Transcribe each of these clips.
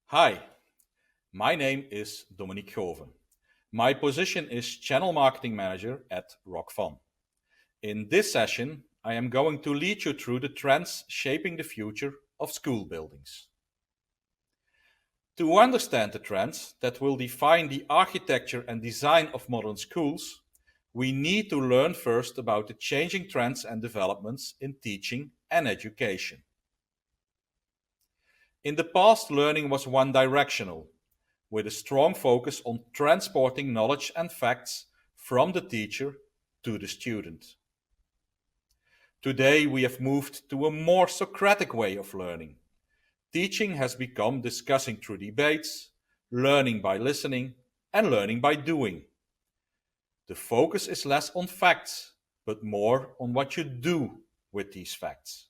Hi, my name is Dominique Goven. My position is Channel Marketing Manager at Rockfon. In this session, I am going to lead you through the trends shaping the future of school buildings. To understand the trends that will define the architecture and design of modern schools, we need to learn first about the changing trends and developments in teaching and education. In the past, learning was one-directional, with a strong focus on transporting knowledge and facts from the teacher to the student. Today, we have moved to a more Socratic way of learning. Teaching has become discussing through debates, learning by listening, and learning by doing. The focus is less on facts, but more on what you do with these facts.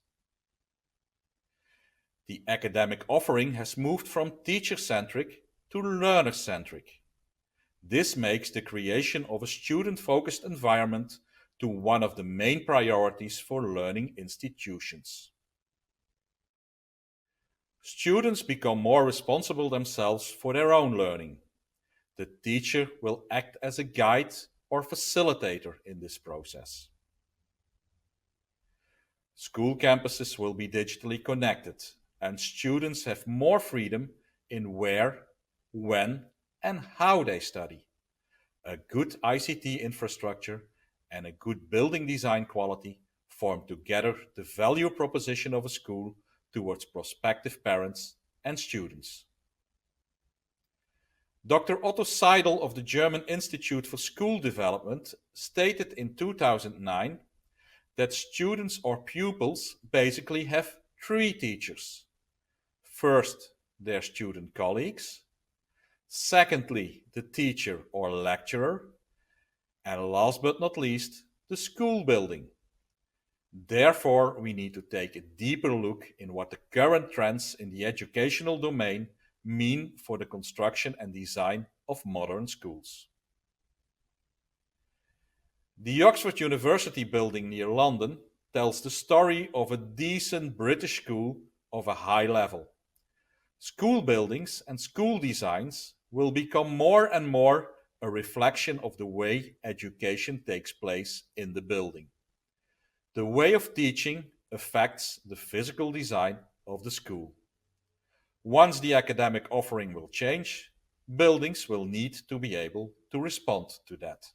The academic offering has moved from teacher-centric to learner-centric. This makes the creation of a student-focused environment to one of the main priorities for learning institutions. Students become more responsible themselves for their own learning. The teacher will act as a guide or facilitator in this process. School campuses will be digitally connected, and students have more freedom in where, when, and how they study. A good ICT infrastructure and a good building design quality form together the value proposition of a school towards prospective parents and students. Dr. Otto Seidel of the German Institute for School Development stated in 2009 that students or pupils basically have three teachers. First, their student colleagues. Secondly, the teacher or lecturer. And last but not least, the school building. Therefore, we need to take a deeper look in what the current trends in the educational domain mean for the construction and design of modern schools. The Oxford University building near London tells the story of a decent British school of a high level. School buildings and school designs will become more and more a reflection of the way education takes place in the building. The way of teaching affects the physical design of the school. Once the academic offering will change, buildings will need to be able to respond to that.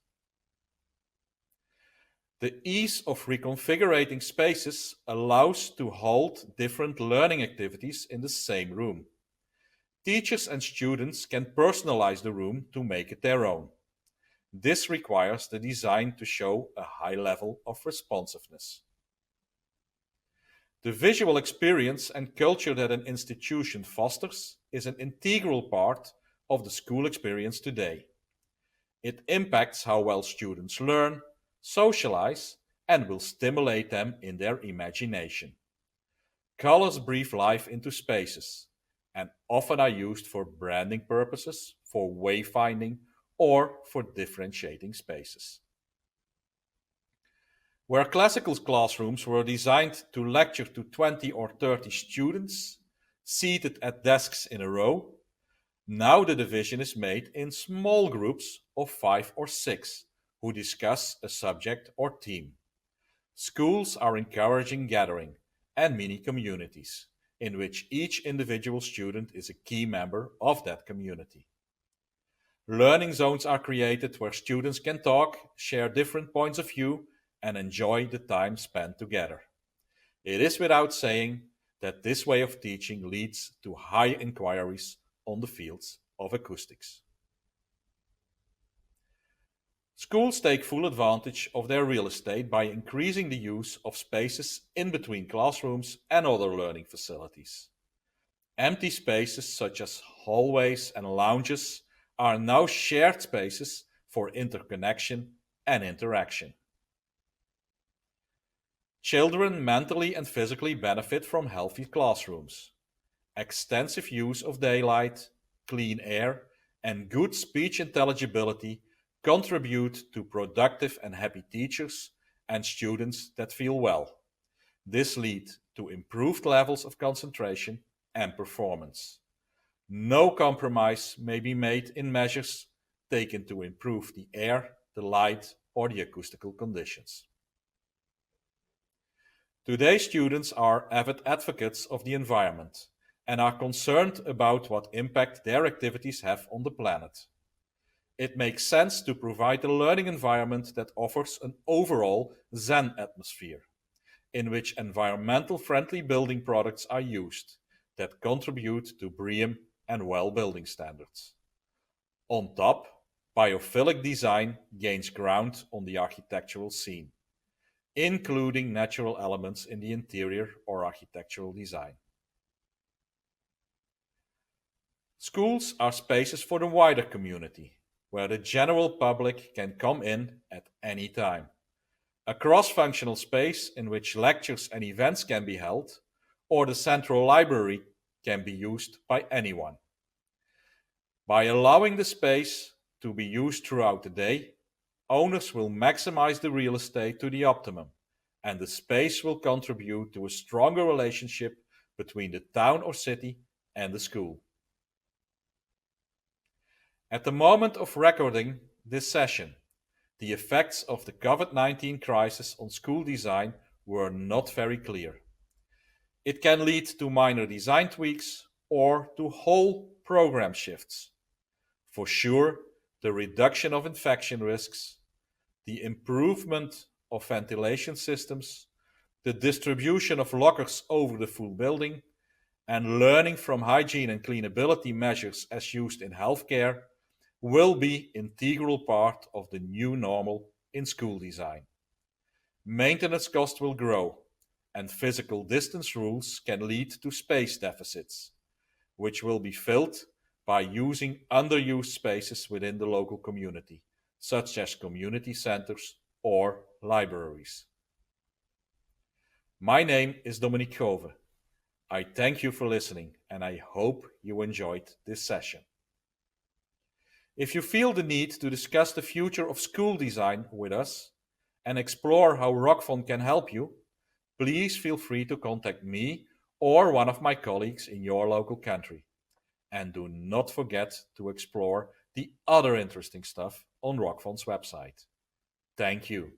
The ease of reconfiguring spaces allows to hold different learning activities in the same room. Teachers and students can personalize the room to make it their own. This requires the design to show a high level of responsiveness. The visual experience and culture that an institution fosters is an integral part of the school experience today. It impacts how well students learn, socialize, and will stimulate them in their imagination. Colors breathe life into spaces and often are used for branding purposes, for wayfinding, or for differentiating spaces. Where classical classrooms were designed to lecture to 20 or 30 students, seated at desks in a row, now the division is made in small groups of 5 or 6 who discuss a subject or theme. Schools are encouraging gathering and mini communities, in which each individual student is a key member of that community. Learning zones are created where students can talk, share different points of view, and enjoy the time spent together. It is without saying that this way of teaching leads to high inquiries on the fields of acoustics. Schools take full advantage of their real estate by increasing the use of spaces in between classrooms and other learning facilities. Empty spaces such as hallways and lounges are now shared spaces for interconnection and interaction. Children mentally and physically benefit from healthy classrooms. Extensive use of daylight, clean air, and good speech intelligibility contribute to productive and happy teachers and students that feel well. This leads to improved levels of concentration and performance. No compromise may be made in measures taken to improve the air, the light, or the acoustical conditions. Today's students are avid advocates of the environment and are concerned about what impact their activities have on the planet. It makes sense to provide a learning environment that offers an overall Zen atmosphere, in which environmental friendly building products are used that contribute to BREEAM and WELL building standards. On top, biophilic design gains ground on the architectural scene, including natural elements in the interior or architectural design. Schools are spaces for the wider community, where the general public can come in at any time. A cross-functional space in which lectures and events can be held, or the central library can be used by anyone. By allowing the space to be used throughout the day, owners will maximize the real estate to the optimum, and the space will contribute to a stronger relationship between the town or city and the school. At the moment of recording this session, the effects of the COVID-19 crisis on school design were not very clear. It can lead to minor design tweaks or to whole program shifts. For sure, the reduction of infection risks, the improvement of ventilation systems, the distribution of lockers over the full building, and learning from hygiene and cleanability measures as used in healthcare will be an integral part of the new normal in school design. Maintenance costs will grow, and physical distance rules can lead to space deficits, which will be filled by using underused spaces within the local community, such as community centers or libraries. My name is Dominique Gove. I thank you for listening, and I hope you enjoyed this session. If you feel the need to discuss the future of school design with us and explore how Rockfon can help you, please feel free to contact me or one of my colleagues in your local country. And do not forget to explore the other interesting stuff on Rockfon's website. Thank you.